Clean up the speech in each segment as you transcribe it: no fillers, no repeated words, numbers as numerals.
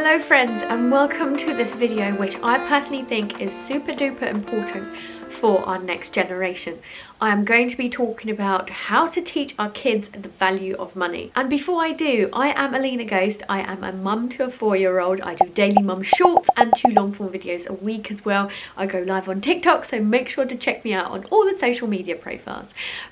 Hello friends, and welcome to this video, which I personally think is super duper important for our next generation. I am going to be talking about how to teach our kids the value of money. And before I do, I am Alina Ghost. I am a mum to a 4-year-old. I do daily mum shorts and 2 long form videos a week as well. I go live on TikTok, so make sure to check me out on all the social media profiles.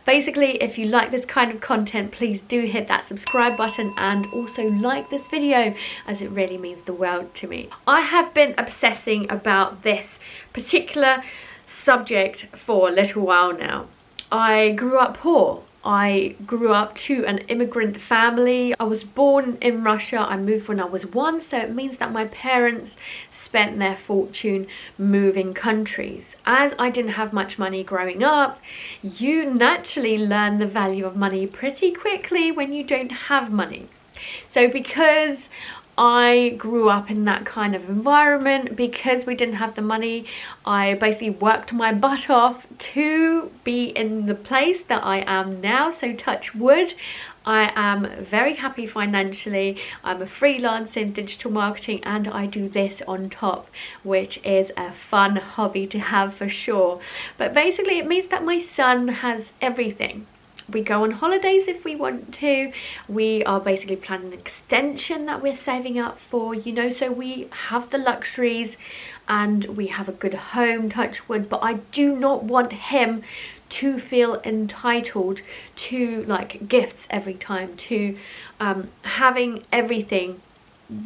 Basically, if you like this kind of content, please do hit that subscribe button and also like this video, as it really means the world to me. I have been obsessing about this particular subject for a little while now. I grew up poor. I grew up to an immigrant family. I was born in Russia. I moved when I was 1, so it means that my parents spent their fortune moving countries. As I didn't have much money growing up, you naturally learn the value of money pretty quickly when you don't have money. So because I grew up in that kind of environment, because we didn't have the money, I basically worked my butt off to be in the place that I am now. So touch wood, I am very happy financially. I'm a freelancer in digital marketing and I do this on top, which is a fun hobby to have for sure. But basically it means that my son has everything. We go on holidays if we want to. We are basically planning an extension that we're saving up for, you know, so we have the luxuries and we have a good home, touch wood. But I do not want him to feel entitled to like gifts every time, to having everything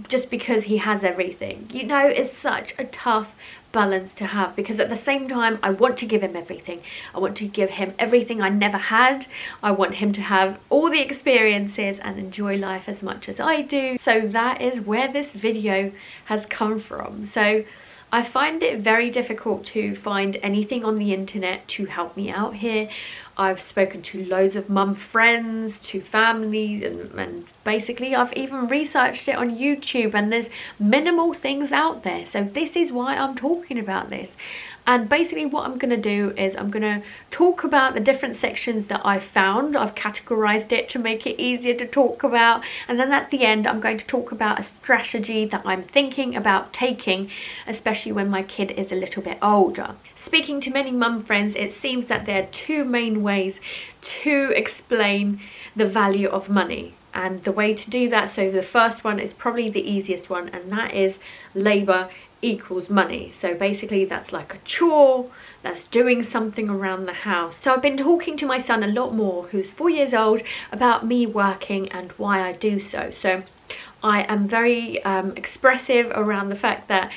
just because he has everything. You know, it's such a tough balance to have, because at the same time I want to give him everything. I want to give him everything I never had. I want him to have all the experiences and enjoy life as much as I do. So that is where this video has come from. So I find it very difficult to find anything on the internet to help me out here. I've spoken to loads of mum friends, to families, and basically I've even researched it on YouTube, and there's minimal things out there. So this is why I'm talking about this. And basically what I'm going to do is I'm going to talk about the different sections that I've found. I've categorized it to make it easier to talk about. And then at the end, I'm going to talk about a strategy that I'm thinking about taking, especially when my kid is a little bit older. Speaking to many mum friends, it seems that there are 2 main ways to explain the value of money. And the way to do that, so the first one is probably the easiest one, and that is labor equals money. So basically that's like a chore, that's doing something around the house. So I've been talking to my son a lot more, who's 4 years old, about me working and why I do so. So I am very expressive around the fact that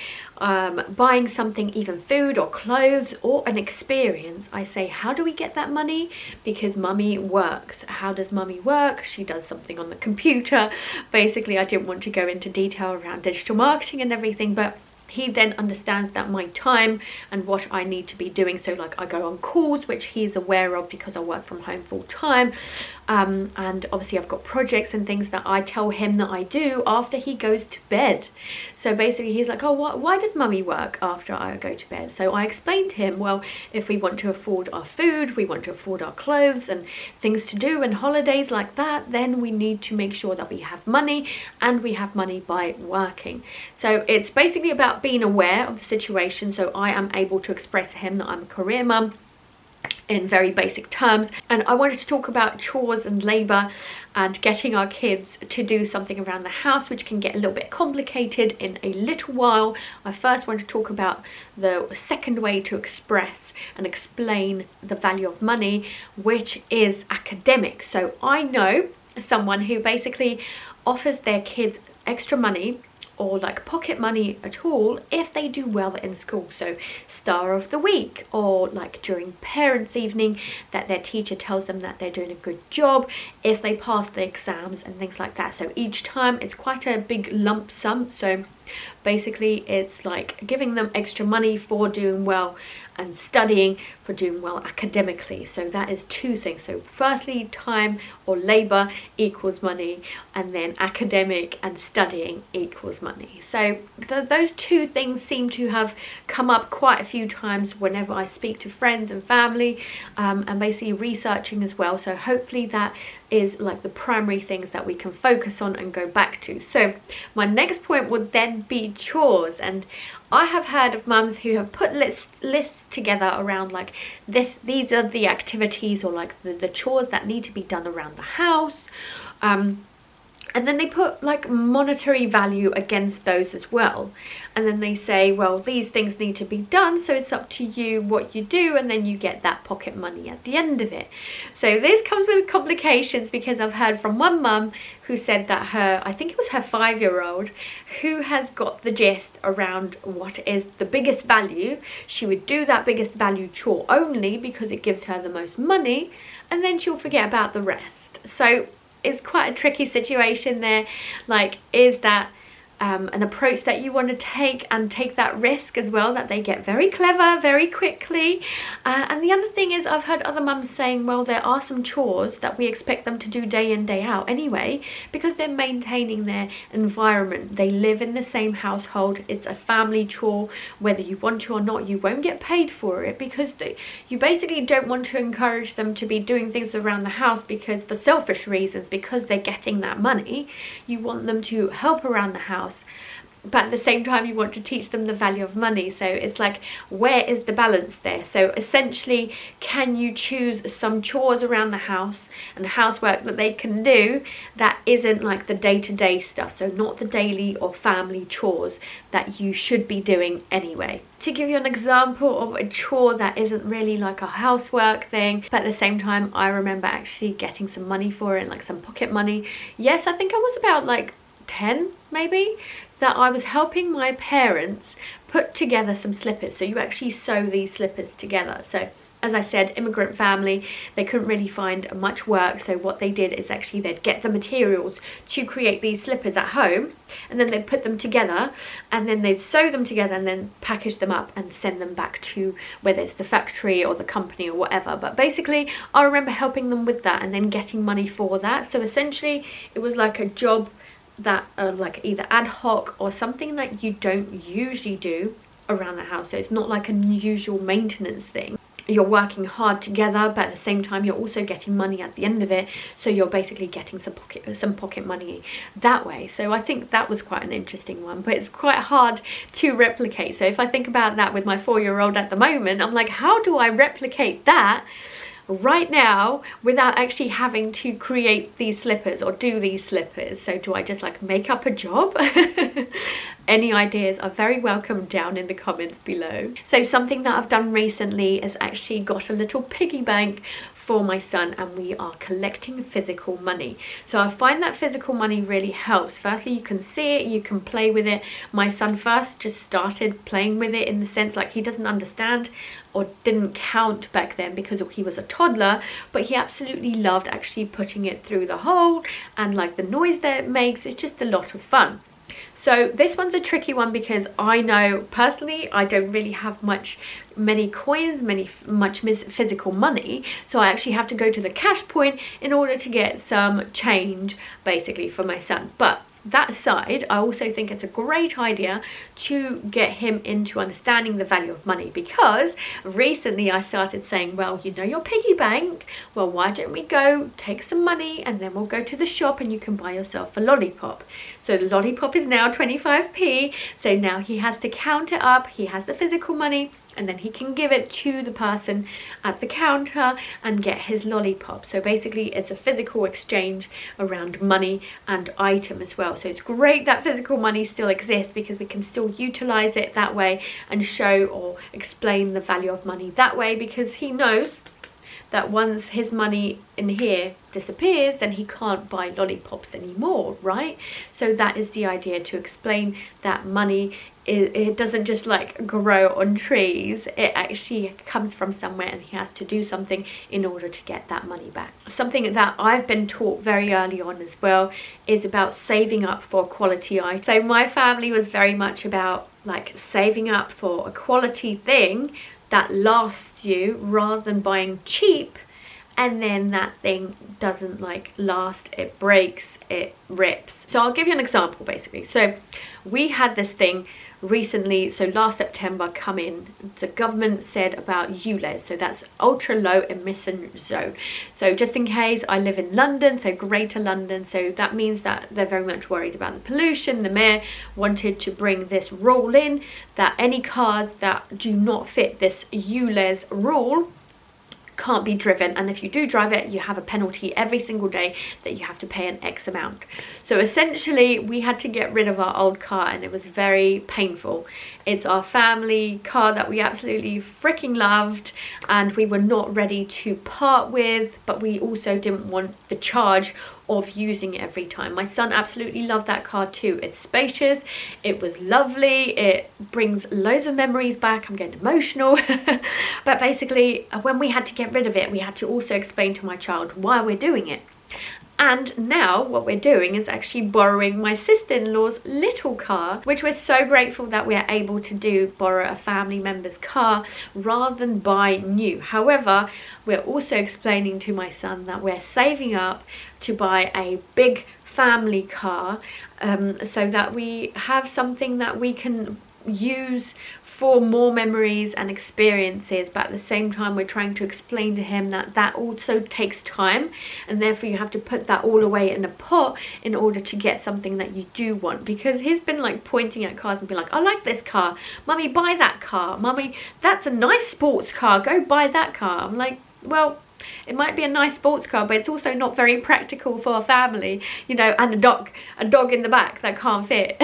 buying something, even food or clothes or an experience, I say, how do we get that money? Because mummy works. How does mummy work? She does something on the computer. Basically, I didn't want to go into detail around digital marketing and everything, but he then understands that my time and what I need to be doing. So like I go on calls, which he's aware of because I work from home full time. And obviously I've got projects and things that I tell him that I do after he goes to bed. So basically he's like, oh, why does mummy work after I go to bed? So I explained to him, well, if we want to afford our food, we want to afford our clothes and things to do and holidays like that, then we need to make sure that we have money, and we have money by working. So it's basically about being aware of the situation. So I am able to express to him that I'm a career mum in very basic terms, and I wanted to talk about chores and labor and getting our kids to do something around the house, which can get a little bit complicated in a little while. I first want to talk about the second way to express and explain the value of money, which is academic. So I know someone who basically offers their kids extra money, or like pocket money at all, if they do well in school. So star of the week, or like during parents evening, that their teacher tells them that they're doing a good job if they pass the exams and things like that. So each time it's quite a big lump sum. So basically it's like giving them extra money for doing well and studying, for doing well academically. So that is 2 things. So firstly, time or labor equals money, and then academic and studying equals money. So those 2 things seem to have come up quite a few times whenever I speak to friends and family, and basically researching as well. So hopefully that is like the primary things that we can focus on and go back to. So my next point would then be chores. And I have heard of mums who have put lists together around like these are the activities or like the chores that need to be done around the house. And then they put like monetary value against those as well. And then they say, well, these things need to be done, so it's up to you what you do, and then you get that pocket money at the end of it. So this comes with complications, because I've heard from one mum who said that I think it was her 5-year-old, who has got the gist around what is the biggest value. She would do that biggest value chore only because it gives her the most money, and then she'll forget about the rest. So it's quite a tricky situation there. Like, is that an approach that you want to take, and take that risk as well that they get very clever very quickly? And the other thing is, I've heard other mums saying, well, there are some chores that we expect them to do day in day out anyway, because they're maintaining their environment. They live in the same household. It's a family chore. Whether you want to or not, you won't get paid for it, because you basically don't want to encourage them to be doing things around the house because for selfish reasons, because they're getting that money. You want them to help around the house, but at the same time you want to teach them the value of money. So it's like, where is the balance there? So essentially, can you choose some chores around the house and housework that they can do that isn't like the day-to-day stuff, so not the daily or family chores that you should be doing anyway. To give you an example of a chore that isn't really like a housework thing, but at the same time I remember actually getting some money for it, like some pocket money. Yes, I think I was about like 10 maybe, that I was helping my parents put together some slippers. So you actually sew these slippers together. So as I said, immigrant family, they couldn't really find much work, so what they did is actually they'd get the materials to create these slippers at home, and then they'd put them together, and then they'd sew them together and then package them up and send them back to whether it's the factory or the company or whatever. But basically I remember helping them with that and then getting money for that. So essentially it was like a job that like either ad hoc or something that you don't usually do around the house. So it's not like an usual maintenance thing. You're working hard together, but at the same time you're also getting money at the end of it, so you're basically getting some pocket money that way. So I think that was quite an interesting one, but it's quite hard to replicate. So if I think about that with my 4-year-old at the moment, I'm like, how do I replicate that right now without actually having to create these slippers or do these slippers? So do I just like make up a job? Any ideas are very welcome down in the comments below. So something that I've done recently is actually got a little piggy bank for my son, and we are collecting physical money. So I find that physical money really helps. Firstly, you can see it, you can play with it. My son first just started playing with it in the sense like he doesn't understand or didn't count back then because he was a toddler, but he absolutely loved actually putting it through the hole, and like the noise that it makes, it's just a lot of fun. So this one's a tricky one because I know personally I don't really have many coins, much physical money, so I actually have to go to the cash point in order to get some change basically for my son. But that aside, I also think it's a great idea to get him into understanding the value of money, because recently I started saying, well, you know your piggy bank, well, why don't we go take some money and then we'll go to the shop and you can buy yourself a lollipop. So the lollipop is now 25p, so now he has to count it up, he has the physical money, and then he can give it to the person at the counter and get his lollipop. So basically it's a physical exchange around money and item as well. So it's great that physical money still exists, because we can still utilize it that way and show or explain the value of money that way, because he knows that once his money in here disappears, then he can't buy lollipops anymore, right? So that is the idea, to explain that money, it doesn't just like grow on trees, it actually comes from somewhere and he has to do something in order to get that money back. Something that I've been taught very early on as well is about saving up for a quality item. So my family was very much about like saving up for a quality thing that lasts you, rather than buying cheap and then that thing doesn't like last, it breaks, it rips. So I'll give you an example basically. So we had this thing recently, so last September come in, the government said about ULEZ, so that's ultra low emission zone. So just in case, I live in London, so Greater London, so that means that they're very much worried about the pollution. The mayor wanted to bring this rule in that any cars that do not fit this ULEZ rule can't be driven, and if you do drive it, you have a penalty every single day that you have to pay an X amount. So essentially we had to get rid of our old car, and it was very painful. It's our family car that we absolutely freaking loved, and we were not ready to part with, but we also didn't want the charge of using it every time. My son absolutely loved that car too. It's spacious, it was lovely, it brings loads of memories back. I'm getting emotional. But basically when we had to get rid of it, we had to also explain to my child why we're doing it. And now what we're doing is actually borrowing my sister-in-law's little car, which we're so grateful that we are able to do, borrow a family member's car rather than buy new. However, we're also explaining to my son that we're saving up to buy a big family car, so that we have something that we can use for more memories and experiences. But at the same time, we're trying to explain to him that that also takes time, and therefore you have to put that all away in a pot in order to get something that you do want. Because he's been like pointing at cars and be like, I like this car, mummy, buy that car, mummy, that's a nice sports car, go buy that car. I'm like, well, it might be a nice sports car, but it's also not very practical for a family, you know, and a dog in the back that can't fit.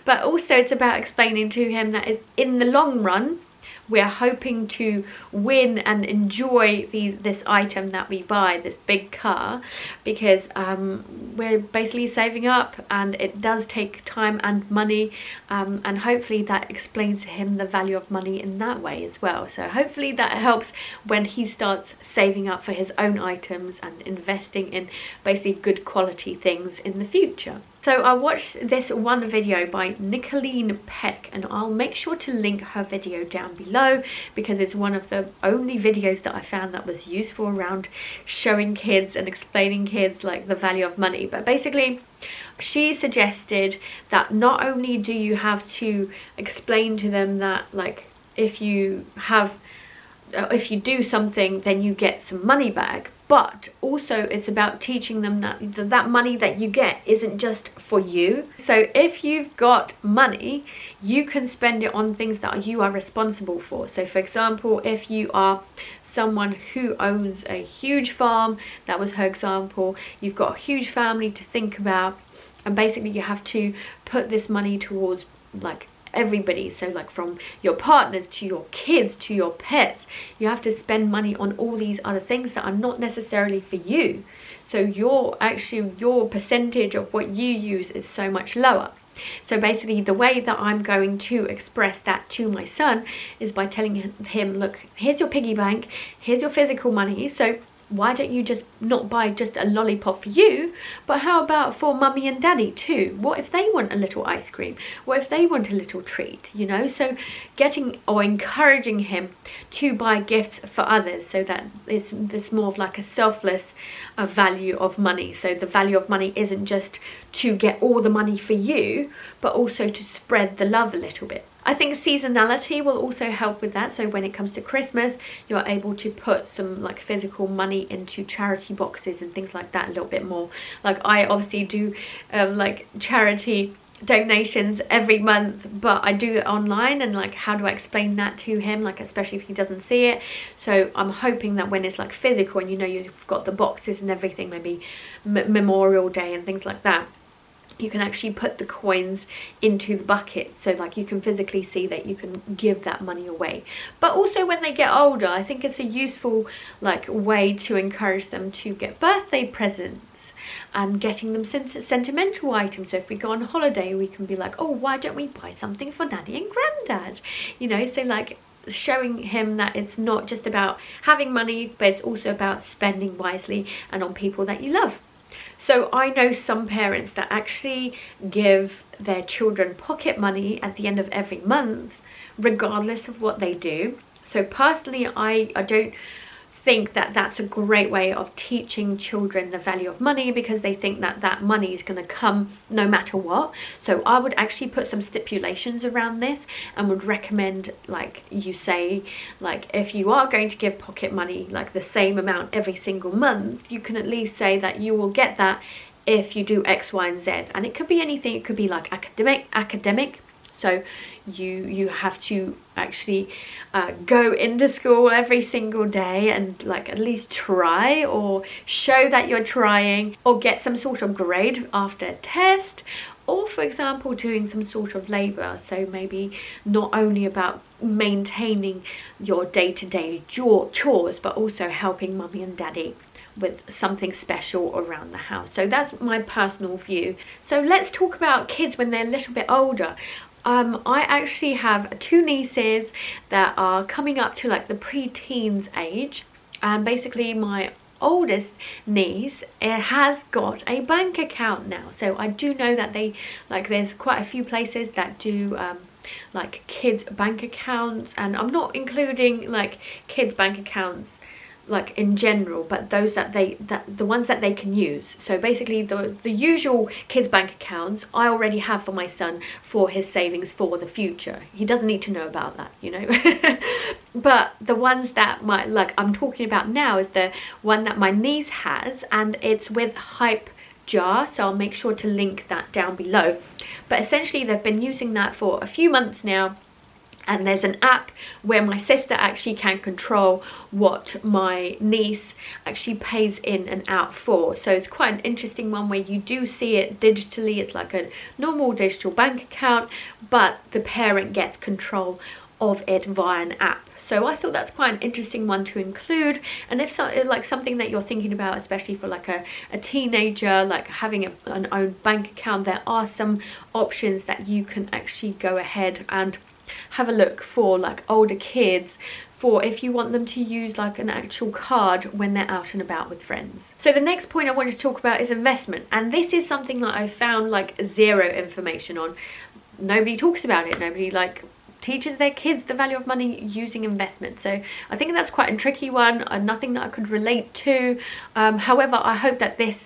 But also it's about explaining to him that in the long run, we're hoping to win and enjoy this item that we buy, this big car, because we're basically saving up, and it does take time and money, and hopefully that explains to him the value of money in that way as well. So hopefully that helps when he starts saving up for his own items and investing in basically good quality things in the future. So I watched this one video by Nicolene Peck, and I'll make sure to link her video down below because it's one of the only videos that I found that was useful around showing kids and explaining kids like the value of money. But basically she suggested that not only do you have to explain to them that like if you do something then you get some money back, but also it's about teaching them that that money that you get isn't just for you. So if you've got money, you can spend it on things that you are responsible for. So for example, if you are someone who owns a huge farm, that was her example, you've got a huge family to think about, and basically you have to put this money towards like everybody. So like from your partners to your kids to your pets, you have to spend money on all these other things that are not necessarily for you. So your percentage of what you use is so much lower. So basically the way that I'm going to express that to my son is by telling him, look, here's your piggy bank, here's your physical money, so why don't you just not buy just a lollipop for you, but how about for mummy and daddy too? What if they want a little ice cream? What if they want a little treat, you know? So getting or encouraging him to buy gifts for others, so that it's more of like a selfless value of money. So the value of money isn't just to get all the money for you, but also to spread the love a little bit. I think seasonality will also help with that. So when it comes to Christmas, you're able to put some like physical money into charity boxes and things like that a little bit more. Like I obviously do like charity donations every month, but I do it online, and like how do I explain that to him, like especially if he doesn't see it. So I'm hoping that when it's like physical and you know you've got the boxes and everything, maybe Memorial Day and things like that, you can actually put the coins into the bucket, so like you can physically see that you can give that money away. But also when they get older, I think it's a useful like way to encourage them to get birthday presents and getting them sentimental items. So if we go on holiday, we can be like, oh, why don't we buy something for Nanny and Granddad, you know? So like showing him that it's not just about having money, but it's also about spending wisely and on people that you love. So I know some parents that actually give their children pocket money at the end of every month, regardless of what they do. So personally, I don't think that that's a great way of teaching children the value of money, because they think that that money is going to come no matter what. So I would actually put some stipulations around this, and would recommend, like you say, like if you are going to give pocket money, like the same amount every single month, you can at least say that you will get that if you do X, Y, and Z. And it could be anything. It could be like academic. So you have to actually go into school every single day and like at least try, or show that you're trying, or get some sort of grade after a test, or for example doing some sort of labor. So maybe not only about maintaining your day-to-day chores, but also helping mummy and daddy with something special around the house. So that's my personal view. So let's talk about kids when they're a little bit older. I actually have 2 nieces that are coming up to like the pre-teens age, and basically my oldest niece has got a bank account now. So I do know that they, like, there's quite a few places that do like kids bank accounts, and I'm not including like kids bank accounts like in general, but those the ones that they can use. So basically the usual kids bank accounts I already have for my son for his savings for the future. He doesn't need to know about that, you know. But the ones that I'm talking about now is the one that my niece has, and it's with Hype Jar, so I'll make sure to link that down below. But essentially they've been using that for a few months now, and there's an app where my sister actually can control what my niece actually pays in and out for. So it's quite an interesting one where you do see it digitally. It's like a normal digital bank account, but the parent gets control of it via an app. So I thought that's quite an interesting one to include. And if so, like something that you're thinking about, especially for like a teenager, like having an own bank account, there are some options that you can actually go ahead and have a look for, like older kids, for if you want them to use like an actual card when they're out and about with friends. So the next point I wanted to talk about is investment, and this is something that I found like zero information on. Nobody talks about it. Nobody like teaches their kids the value of money using investment. So I think that's quite a tricky one, and nothing that I could relate to. However, I hope that this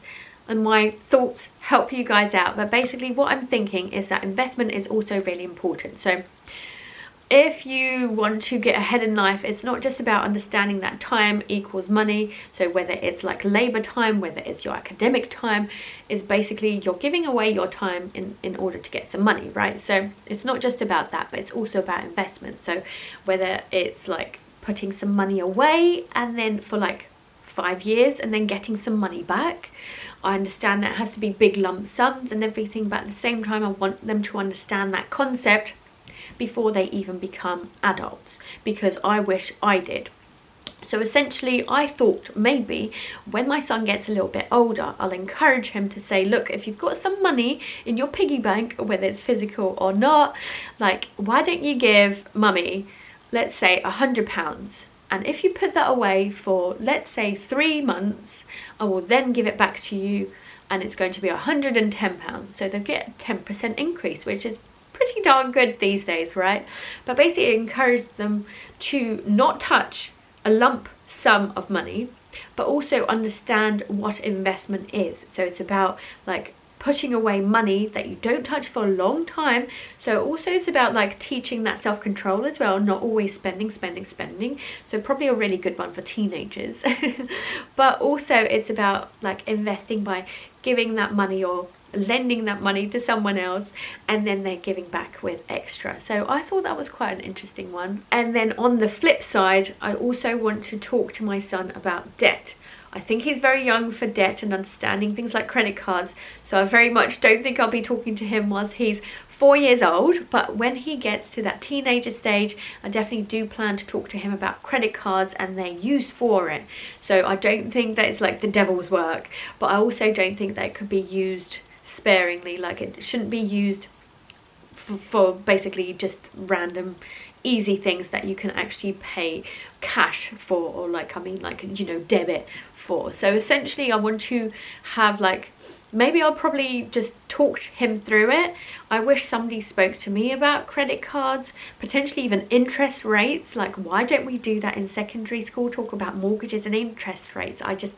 and my thoughts help you guys out. But basically what I'm thinking is that investment is also really important. So if you want to get ahead in life, it's not just about understanding that time equals money. So whether it's like labor time, whether it's your academic time, is basically you're giving away your time in order to get some money, right? So it's not just about that, but it's also about investment. So whether it's like putting some money away and then for like 5 years and then getting some money back. I understand that it has to be big lump sums and everything, but at the same time I want them to understand that concept before they even become adults, because I wish I did. So essentially I thought maybe when my son gets a little bit older, I'll encourage him to say, look, if you've got some money in your piggy bank, whether it's physical or not, like why don't you give mummy, let's say £100, and if you put that away for let's say 3 months, I will then give it back to you and it's going to be £110. So they'll get a 10% increase, which is pretty darn good these days, right? But basically encourage them to not touch a lump sum of money, but also understand what investment is. So it's about like putting away money that you don't touch for a long time. So also it's about like teaching that self-control as well, not always spending. So probably a really good one for teenagers. But also it's about like investing by giving that money or lending that money to someone else, and then they're giving back with extra. So I thought that was quite an interesting one. And then on the flip side, I also want to talk to my son about debt. I think he's very young for debt and understanding things like credit cards, so I very much don't think I'll be talking to him whilst he's 4 years old. But when he gets to that teenager stage, I definitely do plan to talk to him about credit cards and their use for it. So I don't think that it's like the devil's work, but I also don't think that it could be used sparingly. Like it shouldn't be used for basically just random easy things that you can actually pay cash for, or like, I mean, like, you know, debit for. So essentially I want to have like maybe I'll probably just talk him through it. I wish somebody spoke to me about credit cards, potentially even interest rates. Like, why don't we do that in secondary school? Talk about mortgages and interest rates. I just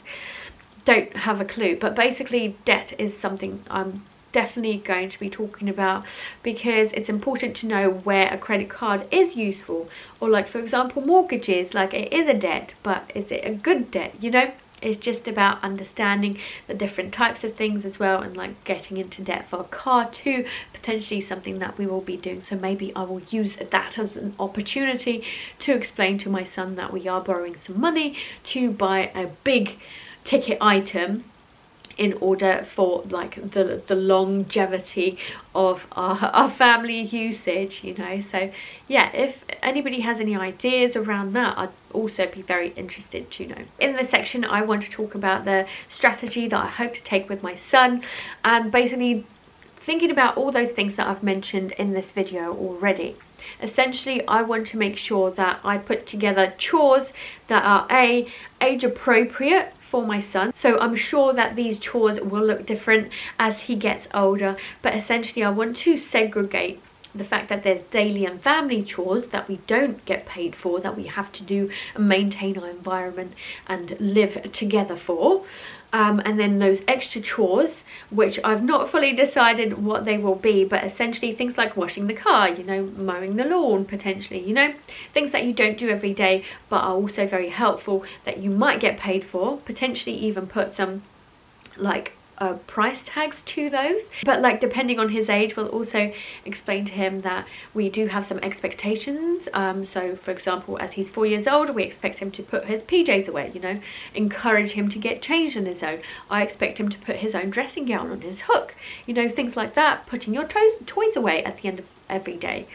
don't have a clue. But basically, debt is something I'm definitely going to be talking about, because it's important to know where a credit card is useful. Or like, for example, mortgages, like it is a debt, but is it a good debt, you know? It's just about understanding the different types of things as well, and like getting into debt for a car too, potentially something that we will be doing. So maybe I will use that as an opportunity to explain to my son that we are borrowing some money to buy a big ticket item in order for like the longevity of our family usage, you know. So yeah, if anybody has any ideas around that, I'd also be very interested to know. In this section, I want to talk about the strategy that I hope to take with my son, and basically thinking about all those things that I've mentioned in this video already. Essentially, I want to make sure that I put together chores that are age appropriate for my son. So I'm sure that these chores will look different as he gets older, but essentially I want to segregate the fact that there's daily and family chores that we don't get paid for, that we have to do and maintain our environment and live together for. And then those extra chores, which I've not fully decided what they will be, but essentially things like washing the car, you know, mowing the lawn potentially, you know, things that you don't do every day but are also very helpful that you might get paid for. Potentially even put some like price tags to those, but like depending on his age, we'll also explain to him that we do have some expectations. So for example, as he's 4 years old, we expect him to put his PJs away, you know, encourage him to get changed on his own. I expect him to put his own dressing gown on his hook, you know, things like that. Putting your toys away at the end of every day.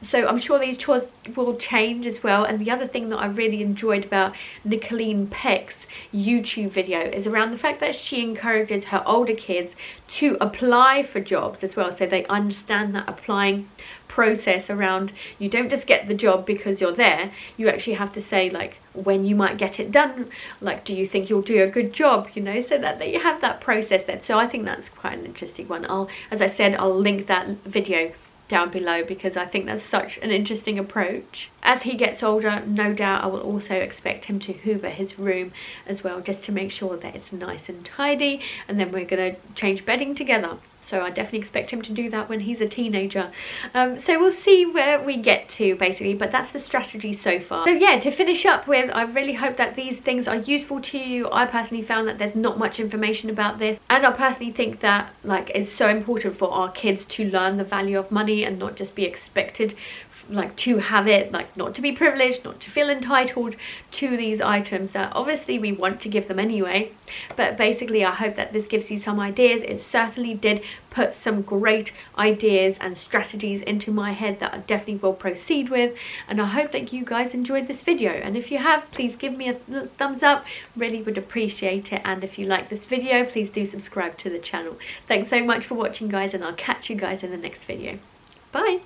So I'm sure these chores will change as well. And the other thing that I really enjoyed about Nicolene Peck's YouTube video is around the fact that she encourages her older kids to apply for jobs as well, so they understand that applying process around, you don't just get the job because you're there, you actually have to say like when you might get it done, like do you think you'll do a good job, you know, so that you have that process there. So I think that's quite an interesting one. As I said, I'll link that video down below because I think that's such an interesting approach. As he gets older, no doubt I will also expect him to hoover his room as well, just to make sure that it's nice and tidy, and then we're going to change bedding together. So I definitely expect him to do that when he's a teenager. So we'll see where we get to basically, but that's the strategy so far. So yeah, to finish up with, I really hope that these things are useful to you. I personally found that there's not much information about this, and I personally think that like it's so important for our kids to learn the value of money and not just be expected like to have it, like not to be privileged, not to feel entitled to these items that obviously we want to give them anyway. But basically I hope that this gives you some ideas. It certainly did put some great ideas and strategies into my head that I definitely will proceed with, and I hope that you guys enjoyed this video. And if you have, please give me a thumbs up, really would appreciate it. And if you like this video, please do subscribe to the channel. Thanks so much for watching guys, and I'll catch you guys in the next video. Bye.